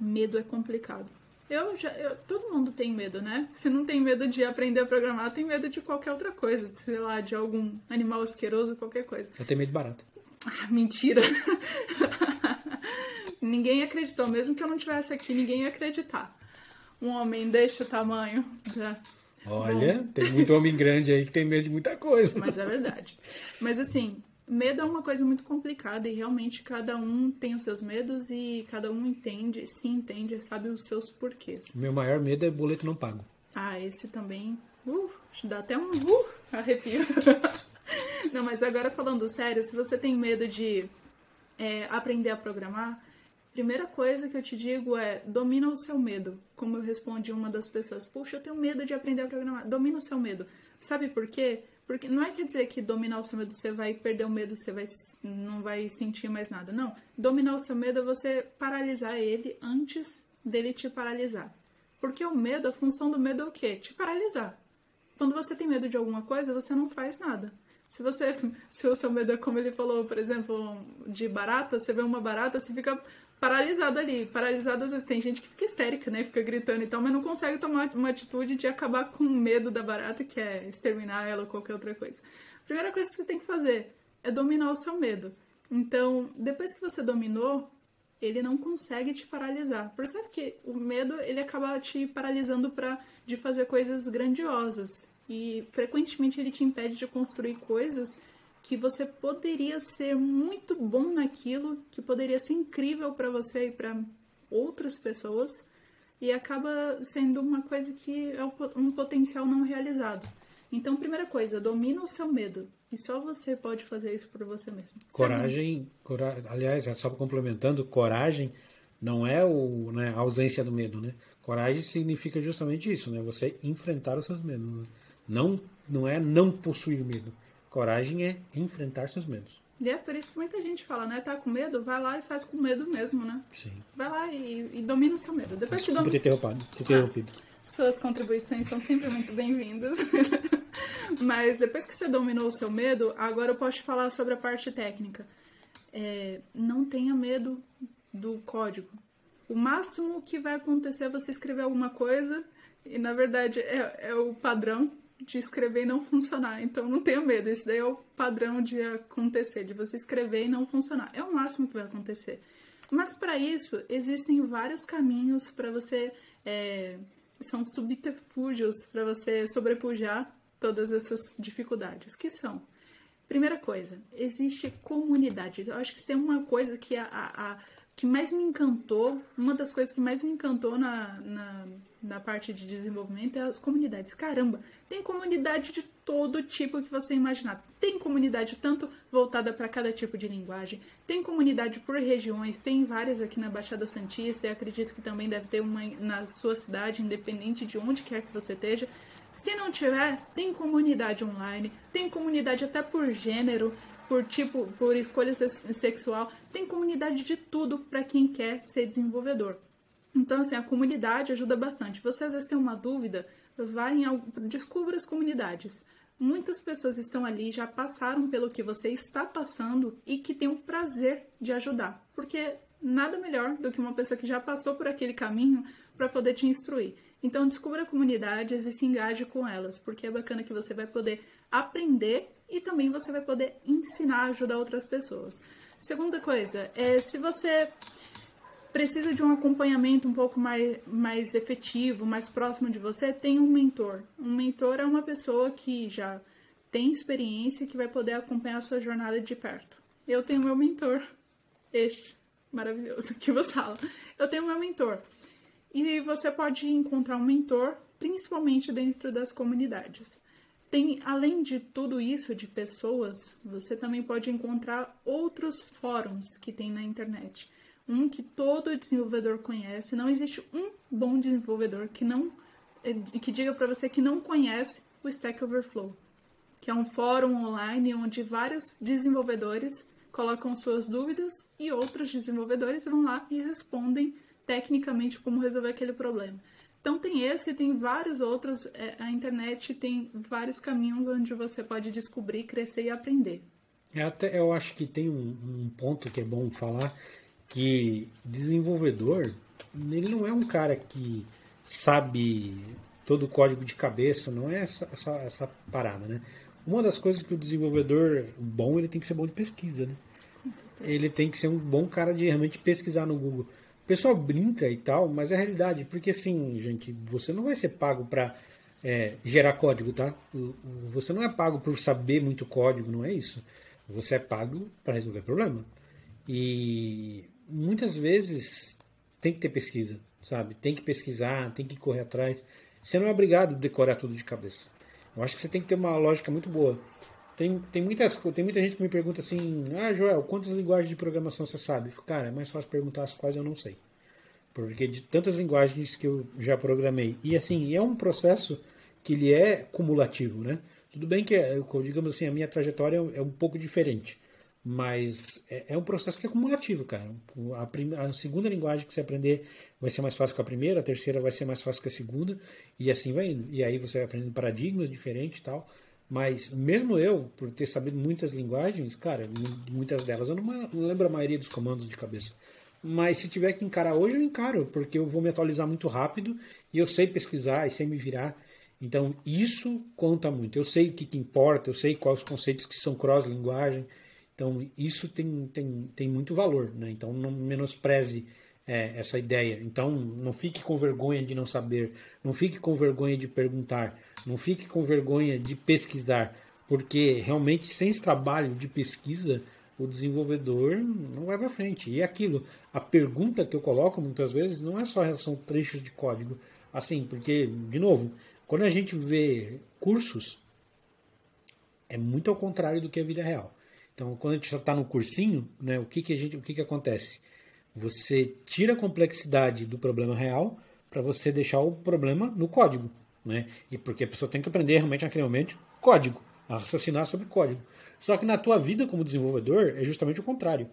B: Medo é complicado. Todo mundo tem medo, né? Se não tem medo de aprender a programar, tem medo de qualquer outra coisa. Sei lá, de algum animal asqueroso, qualquer coisa.
A: Eu tenho medo de barata.
B: Mentira! Ninguém acreditou. Mesmo que eu não estivesse aqui, ninguém ia acreditar. Um homem deste tamanho.
A: Olha, tem muito homem grande aí que tem medo de muita coisa.
B: Mas é verdade. Mas assim, medo é uma coisa muito complicada e realmente cada um tem os seus medos e cada um entende, sabe os seus porquês.
A: Meu maior medo é boleto não pago.
B: Esse também. Dá até um arrepio. Não, mas agora falando sério, se você tem medo de aprender a programar, primeira coisa que eu te digo domina o seu medo. Como eu respondi uma das pessoas, puxa, eu tenho medo de aprender a programar. Domina o seu medo. Sabe por quê? Porque não quer dizer que dominar o seu medo você vai perder o medo, não vai sentir mais nada. Não. Dominar o seu medo é você paralisar ele antes dele te paralisar. Porque o medo, a função do medo é o quê? Te paralisar. Quando você tem medo de alguma coisa, você não faz nada. Se o seu medo é como ele falou, por exemplo, de barata, você vê uma barata, você fica paralisado ali. Paralisado, às vezes, tem gente que fica histérica, né? Fica gritando e tal, mas não consegue tomar uma atitude de acabar com o medo da barata, que é exterminar ela ou qualquer outra coisa. A primeira coisa que você tem que fazer é dominar o seu medo. Então, depois que você dominou, ele não consegue te paralisar. Percebe que o medo, ele acaba te paralisando de fazer coisas grandiosas. E, frequentemente, ele te impede de construir coisas que você poderia ser muito bom naquilo, que poderia ser incrível para você e para outras pessoas, e acaba sendo uma coisa que é um potencial não realizado. Então, primeira coisa, domina o seu medo. E só você pode fazer isso por você mesmo.
A: Aliás, só complementando, coragem não é né, a ausência do medo, né? Coragem significa justamente isso, né? Você enfrentar os seus medos. Né? Não é não possuir medo. Coragem é enfrentar seus medos.
B: E é por isso que muita gente fala, né? Tá com medo? Vai lá e faz com medo mesmo, né?
A: Sim.
B: Vai lá e domina o seu medo. Depois que
A: Desculpa ter interrompido.
B: Suas contribuições são sempre muito bem-vindas. Mas depois que você dominou o seu medo, agora eu posso te falar sobre a parte técnica. Não tenha medo do código. O máximo que vai acontecer é você escrever alguma coisa e, na verdade, é o padrão de escrever e não funcionar. Então, não tenha medo. Esse daí é o padrão de acontecer, de você escrever e não funcionar. É o máximo que vai acontecer. Mas, para isso, existem vários caminhos para você... são subterfúgios para você sobrepujar todas essas dificuldades. Que são? Primeira coisa, existe comunidade. Eu acho que se tem uma coisa que que mais me encantou, uma das coisas que mais me encantou na parte de desenvolvimento é as comunidades. Caramba, tem comunidade de todo tipo que você imaginar. Tem comunidade tanto voltada para cada tipo de linguagem, tem comunidade por regiões, tem várias aqui na Baixada Santista e acredito que também deve ter uma na sua cidade, independente de onde quer que você esteja. Se não tiver, tem comunidade online, tem comunidade até por gênero, por tipo, por escolha sexual, tem comunidade de tudo para quem quer ser desenvolvedor. Então, assim, a comunidade ajuda bastante. Você às vezes tem uma dúvida, descubra as comunidades. Muitas pessoas estão ali, já passaram pelo que você está passando e que tem o prazer de ajudar. Porque nada melhor do que uma pessoa que já passou por aquele caminho para poder te instruir. Então, descubra comunidades e se engaje com elas, porque é bacana que você vai poder aprender e também você vai poder ensinar, ajudar outras pessoas. Segunda coisa, se você precisa de um acompanhamento um pouco mais efetivo, mais próximo de você, tem um mentor. Um mentor é uma pessoa que já tem experiência, que vai poder acompanhar a sua jornada de perto. Eu tenho meu mentor, maravilhoso, que você fala. Eu tenho meu mentor. E você pode encontrar um mentor, principalmente dentro das comunidades. Além de tudo isso, de pessoas, você também pode encontrar outros fóruns que tem na internet. Um que todo desenvolvedor conhece. Não existe um bom desenvolvedor que diga para você que não conhece o Stack Overflow, que é um fórum online onde vários desenvolvedores colocam suas dúvidas e outros desenvolvedores vão lá e respondem tecnicamente como resolver aquele problema. Então tem vários outros, a internet tem vários caminhos onde você pode descobrir, crescer e aprender.
A: Eu acho que tem um ponto que é bom falar, que desenvolvedor, ele não é um cara que sabe todo o código de cabeça, não é essa parada, né? Uma das coisas que o desenvolvedor bom, ele tem que ser bom de pesquisa, né? Ele tem que ser um bom cara de realmente pesquisar no Google. O pessoal brinca e tal, mas é a realidade, porque assim, gente, você não vai ser pago para gerar código, tá? Você não é pago por saber muito código, não é isso. Você é pago para resolver problema. E muitas vezes tem que ter pesquisa, sabe? Tem que pesquisar, tem que correr atrás. Você não é obrigado a decorar tudo de cabeça. Eu acho que você tem que ter uma lógica muito boa. Tem muita gente que me pergunta assim: Joel, quantas linguagens de programação você sabe? Eu falo, cara, é mais fácil perguntar as quais eu não sei. Porque de tantas linguagens que eu já programei. E assim, é um processo que ele é cumulativo, né? Tudo bem que, digamos assim, a minha trajetória é um pouco diferente. Mas é um processo que é cumulativo, cara. A segunda linguagem que você aprender vai ser mais fácil que a primeira, a terceira vai ser mais fácil que a segunda, e assim vai indo. E aí você vai aprendendo paradigmas diferentes e tal. Mas mesmo eu, por ter sabido muitas linguagens, cara, muitas delas eu não lembro a maioria dos comandos de cabeça. Mas se tiver que encarar hoje, eu encaro, porque eu vou me atualizar muito rápido e eu sei pesquisar e sei me virar. Então isso conta muito. Eu sei o que importa, eu sei quais os conceitos que são cross-linguagem. Então isso tem muito valor, né? Então não menospreze essa ideia. Então não fique com vergonha de não saber, não fique com vergonha de perguntar, não fique com vergonha de pesquisar, Porque realmente sem esse trabalho de pesquisa, o desenvolvedor não vai para frente. E é aquilo, a pergunta que eu coloco muitas vezes não é só em relação a trechos de código. Assim, porque, de novo, quando a gente vê cursos, é muito ao contrário do que a vida real. Então, quando a gente está no cursinho, né, o que acontece? Você tira a complexidade do problema real para você deixar o problema no código. Né? E porque a pessoa tem que aprender realmente naquele momento código, a raciocinar sobre código. Só que na tua vida como desenvolvedor é justamente o contrário.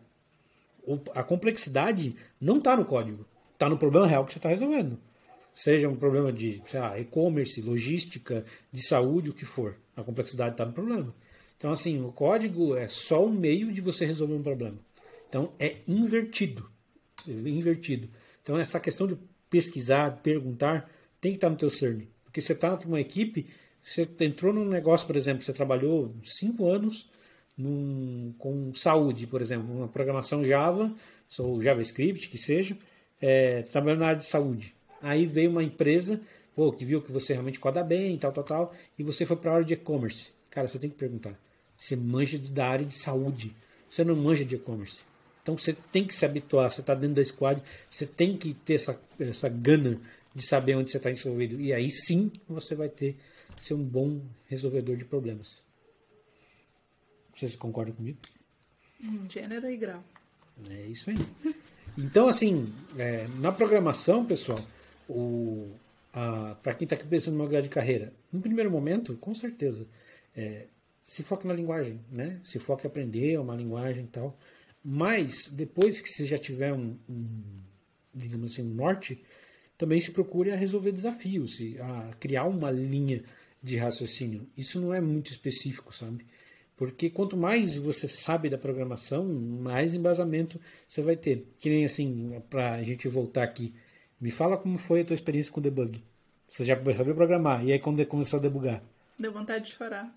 A: A complexidade não está no código, está no problema real que você está resolvendo. Seja um problema de e-commerce, logística, de saúde, o que for. A complexidade está no problema. Então, assim, o código é só um meio de você resolver um problema. Então, é invertido. Então, essa questão de pesquisar, perguntar, tem que estar no teu cerne. Porque você está numa equipe, você entrou num negócio, por exemplo, você trabalhou 5 anos com saúde, por exemplo, uma programação Java, ou JavaScript, que seja, trabalhando na área de saúde. Aí veio uma empresa, que viu que você realmente coda bem, tal, e você foi para a área de e-commerce. Cara, você tem que perguntar. Você manja da área de saúde, você não manja de e-commerce. Então você tem que se habituar, você está dentro da squad, você tem que ter essa gana de saber onde você está envolvido. E aí sim você vai ser um bom resolvedor de problemas. Vocês concordam comigo?
B: Gênero e grau.
A: É isso aí. Então, assim, na programação, pessoal, para quem está pensando numa grade de carreira, no primeiro momento, com certeza, se foca na linguagem, né? Se foca em aprender uma linguagem e tal. Mas, depois que você já tiver digamos assim, um norte, também se procure a resolver desafios, a criar uma linha de raciocínio. Isso não é muito específico, sabe? Porque quanto mais você sabe da programação, mais embasamento você vai ter. Que nem assim, para a gente voltar aqui, me fala como foi a tua experiência com debug. Você já sabia programar, e aí quando começou a debugar?
B: Deu vontade de chorar.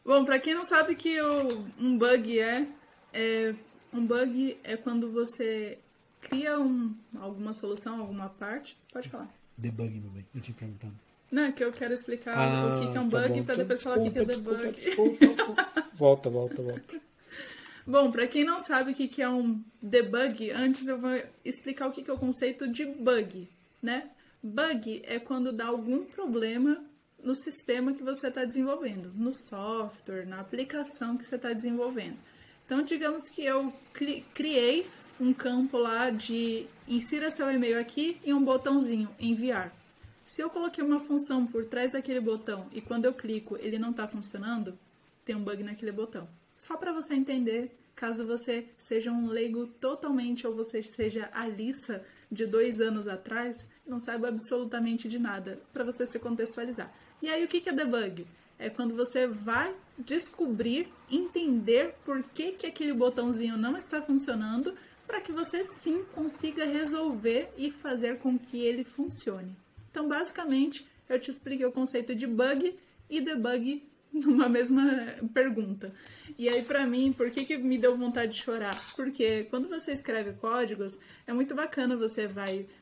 B: Bom, para quem não sabe o que um bug um bug é quando você cria alguma solução, alguma parte. Pode falar.
A: Debug, meu bem, eu te perguntando.
B: Não, é que eu quero explicar o que é um bug para depois falar o que é debug.
A: Desculpa. Volta.
B: Bom, para quem não sabe o que é um debug, antes eu vou explicar o que é o conceito de bug, né? Bug é quando dá algum problema no sistema que você está desenvolvendo, no software, na aplicação que você está desenvolvendo. Então, digamos que eu criei um campo lá de insira seu e-mail aqui e um botãozinho, enviar. Se eu coloquei uma função por trás daquele botão e quando eu clico ele não está funcionando, tem um bug naquele botão. Só para você entender, caso você seja um leigo totalmente ou você seja a Alissa de 2 anos atrás, não saiba absolutamente de nada, para você se contextualizar. E aí o que é debug? É quando você vai descobrir, entender por que aquele botãozinho não está funcionando, para que você sim consiga resolver e fazer com que ele funcione. Então, basicamente, eu te expliquei o conceito de bug e debug numa mesma pergunta. E aí, pra mim, por que me deu vontade de chorar? Porque quando você escreve códigos, é muito bacana, você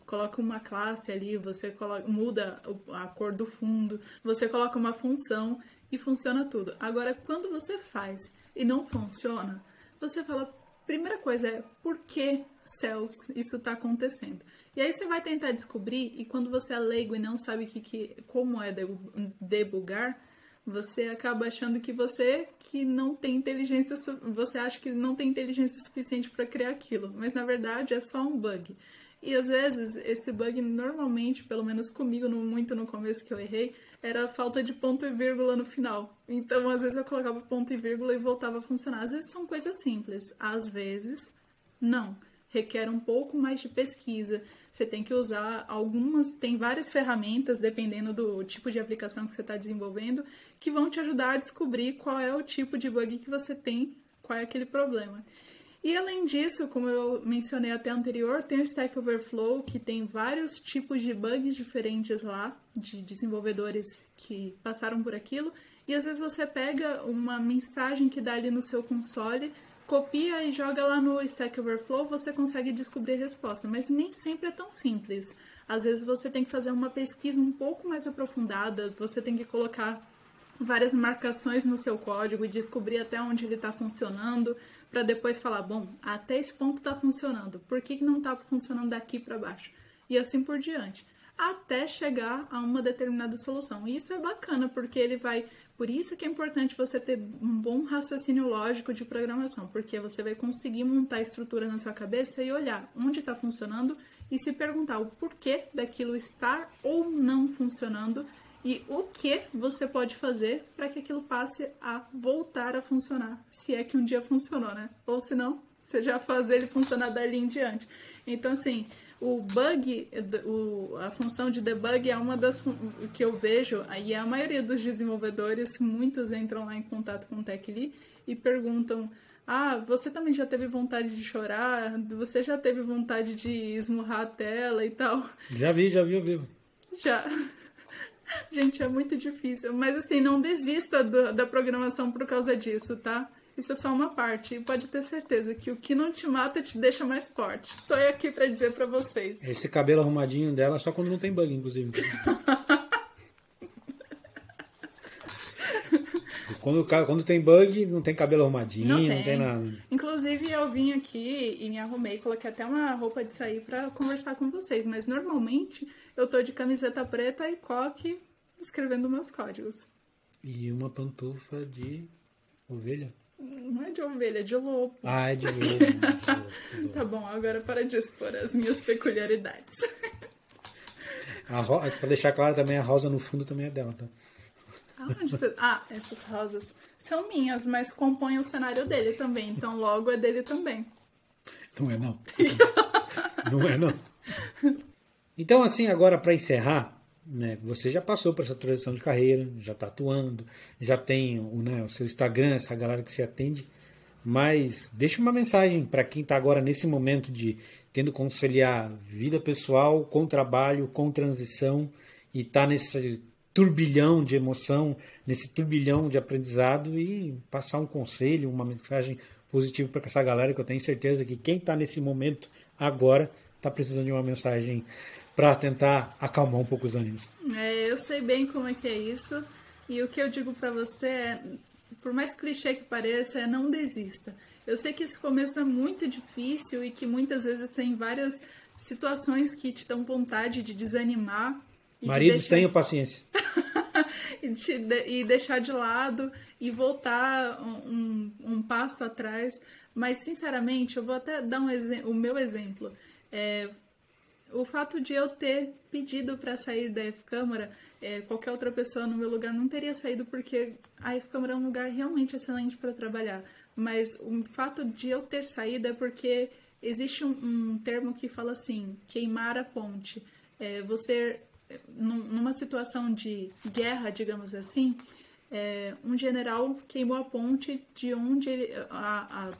B: coloca uma classe ali, você muda a cor do fundo, você coloca uma função e funciona tudo. Agora, quando você faz e não funciona, você fala, primeira coisa é, por que céus isso está acontecendo? E aí você vai tentar descobrir, e quando você é leigo e não sabe como é debugar, você acaba achando que você não tem inteligência, você acha que não tem inteligência suficiente para criar aquilo, mas na verdade é só um bug. E às vezes esse bug normalmente, pelo menos comigo, muito no começo que eu errei, era a falta de ponto e vírgula no final. Então às vezes eu colocava ponto e vírgula e voltava a funcionar. Às vezes são coisas simples, às vezes não. Requer um pouco mais de pesquisa. Você tem que usar tem várias ferramentas, dependendo do tipo de aplicação que você está desenvolvendo, que vão te ajudar a descobrir qual é o tipo de bug que você tem, qual é aquele problema. E além disso, como eu mencionei até anterior, tem o Stack Overflow, que tem vários tipos de bugs diferentes lá, de desenvolvedores que passaram por aquilo, e às vezes você pega uma mensagem que dá ali no seu console, copia e joga lá no Stack Overflow, você consegue descobrir a resposta, mas nem sempre é tão simples. Às vezes você tem que fazer uma pesquisa um pouco mais aprofundada, você tem que colocar várias marcações no seu código e descobrir até onde ele está funcionando, para depois falar, bom, até esse ponto está funcionando, por que não está funcionando daqui para baixo? E assim por diante, até chegar a uma determinada solução. E isso é bacana, porque ele vai... Por isso que é importante você ter um bom raciocínio lógico de programação, porque você vai conseguir montar a estrutura na sua cabeça e olhar onde está funcionando e se perguntar o porquê daquilo estar ou não funcionando e o que você pode fazer para que aquilo passe a voltar a funcionar, se é que um dia funcionou, né? Ou se não, você já faz ele funcionar dali em diante. Então, assim, o bug, a função de debug é uma das que eu vejo, e a maioria dos desenvolvedores, muitos entram lá em contato com o TechLead e perguntam, você também já teve vontade de chorar? Você já teve vontade de esmurrar a tela e tal?
A: Já vi ao vivo.
B: Já. Gente, é muito difícil. Mas assim, não desista da programação por causa disso, tá? Isso é só uma parte. E pode ter certeza que o que não te mata te deixa mais forte. Estou aqui para dizer para vocês.
A: Esse cabelo arrumadinho dela só quando não tem bug, inclusive. Quando tem bug, não tem cabelo arrumadinho, não tem nada.
B: Inclusive, eu vim aqui e me arrumei, coloquei até uma roupa de sair para conversar com vocês. Mas normalmente eu tô de camiseta preta e coque escrevendo meus códigos.
A: E uma pantufa de ovelha?
B: Não é de ovelha, é de lobo.
A: É de lobo.
B: Tá bom, agora para de expor as minhas peculiaridades.
A: Pra deixar claro também, a rosa no fundo também é dela, tá?
B: Essas rosas são minhas, mas compõem o cenário dele também. Então logo é dele também.
A: Não é não. Não é não. Então, assim, agora para encerrar, né, você já passou por essa transição de carreira, já está atuando, já tem o seu Instagram, essa galera que se atende, mas deixa uma mensagem para quem está agora nesse momento de tendo que conciliar vida pessoal com trabalho, com transição e está nesse turbilhão de emoção, nesse turbilhão de aprendizado e passar um conselho, uma mensagem positiva para essa galera, que eu tenho certeza que quem está nesse momento agora está precisando de uma mensagem para tentar acalmar um pouco os ânimos.
B: Eu sei bem como é que é isso, e o que eu digo para você é, por mais clichê que pareça, não desista. Eu sei que esse começo é muito difícil e que muitas vezes tem várias situações que te dão vontade de desanimar.
A: Maridos, tenham paciência.
B: e deixar de lado e voltar um passo atrás. Mas, sinceramente, eu vou até dar o meu exemplo. O fato de eu ter pedido para sair da F-Câmara, qualquer outra pessoa no meu lugar não teria saído, porque a F-Câmara é um lugar realmente excelente para trabalhar. Mas o fato de eu ter saído é porque existe um termo que fala assim, queimar a ponte. Você... Numa situação de guerra, digamos assim, um general queimou a ponte de onde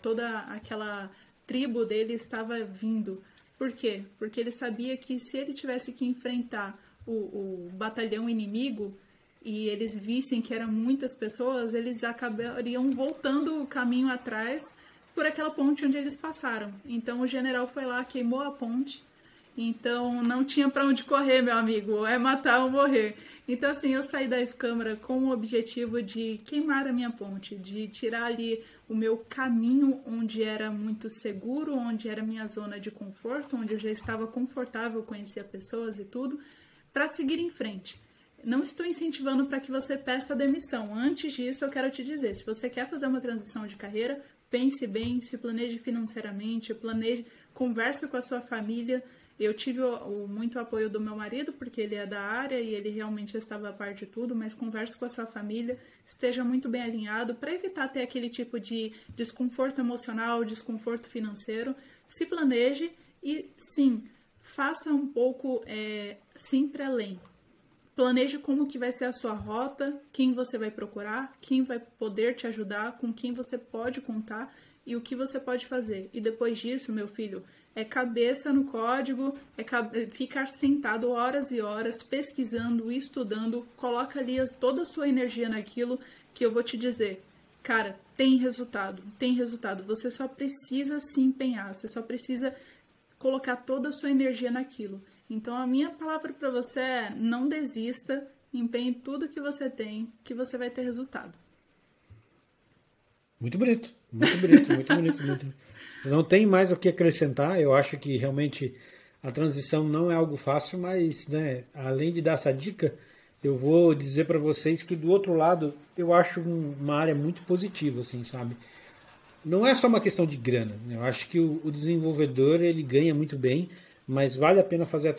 B: toda aquela tribo dele estava vindo. Por quê? Porque ele sabia que se ele tivesse que enfrentar o batalhão inimigo e eles vissem que eram muitas pessoas, eles acabariam voltando o caminho atrás por aquela ponte onde eles passaram. Então o general foi lá, queimou a ponte. Então, não tinha para onde correr, meu amigo. É matar ou morrer. Então, assim, eu saí da F-Câmara com o objetivo de queimar a minha ponte, de tirar ali o meu caminho onde era muito seguro, onde era minha zona de conforto, onde eu já estava confortável, conhecia pessoas e tudo, para seguir em frente. Não estou incentivando para que você peça demissão. Antes disso, eu quero te dizer, se você quer fazer uma transição de carreira, pense bem, se planeje financeiramente, converse com a sua família. Eu tive muito apoio do meu marido, porque ele é da área e ele realmente estava a par de tudo, mas converse com a sua família, esteja muito bem alinhado para evitar ter aquele tipo de desconforto emocional, desconforto financeiro. Se planeje e, sim, faça um pouco sempre além. Planeje como que vai ser a sua rota, quem você vai procurar, quem vai poder te ajudar, com quem você pode contar e o que você pode fazer. E depois disso, meu filho, é cabeça no código, ficar sentado horas e horas pesquisando, estudando, coloca ali toda a sua energia naquilo que eu vou te dizer. Cara, tem resultado. Você só precisa se empenhar, você só precisa colocar toda a sua energia naquilo. Então a minha palavra para você é: não desista, empenhe tudo que você tem, que você vai ter resultado.
A: Muito bonito, muito bonito, muito bonito, muito. Não tem mais o que acrescentar. Eu acho que realmente a transição não é algo fácil, mas, né, além de dar essa dica, eu vou dizer para vocês que do outro lado eu acho uma área muito positiva, assim, sabe? Não é só uma questão de grana. Eu acho que o desenvolvedor ele ganha muito bem, mas vale a pena fazer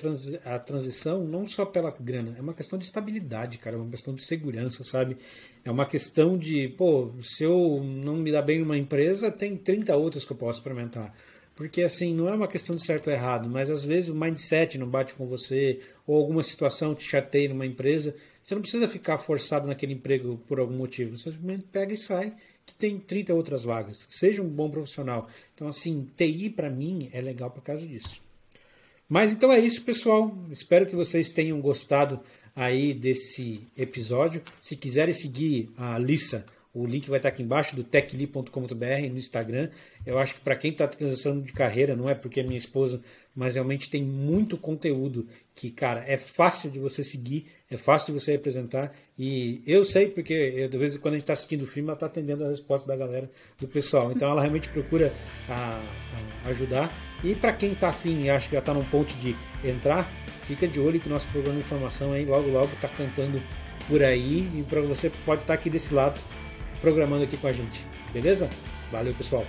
A: a transição não só pela grana, é uma questão de estabilidade, cara, é uma questão de segurança, sabe? É uma questão de, pô, se eu não me dar bem numa empresa, tem 30 outras que eu posso experimentar. Porque, assim, não é uma questão de certo ou errado, mas às vezes o mindset não bate com você, ou alguma situação te chateia numa empresa, você não precisa ficar forçado naquele emprego por algum motivo, você simplesmente pega e sai, que tem 30 outras vagas. Seja um bom profissional. Então, assim, TI para mim é legal por causa disso. Mas então é isso, pessoal. Espero que vocês tenham gostado aí desse episódio. Se quiserem seguir a Lissa, o link vai estar aqui embaixo do techly.com.br no Instagram. Eu acho que para quem está transição de carreira, não é porque é minha esposa, mas realmente tem muito conteúdo que, cara, é fácil de você seguir, é fácil de você apresentar. E eu sei porque, de vez em quando a gente está assistindo o filme, ela está atendendo a resposta da galera, do pessoal. Então ela realmente procura ajudar. E para quem está afim e acha que já está num ponto de entrar, fica de olho que o nosso programa de informação aí logo está cantando por aí. E para você pode estar aqui desse lado, programando aqui com a gente. Beleza? Valeu, pessoal!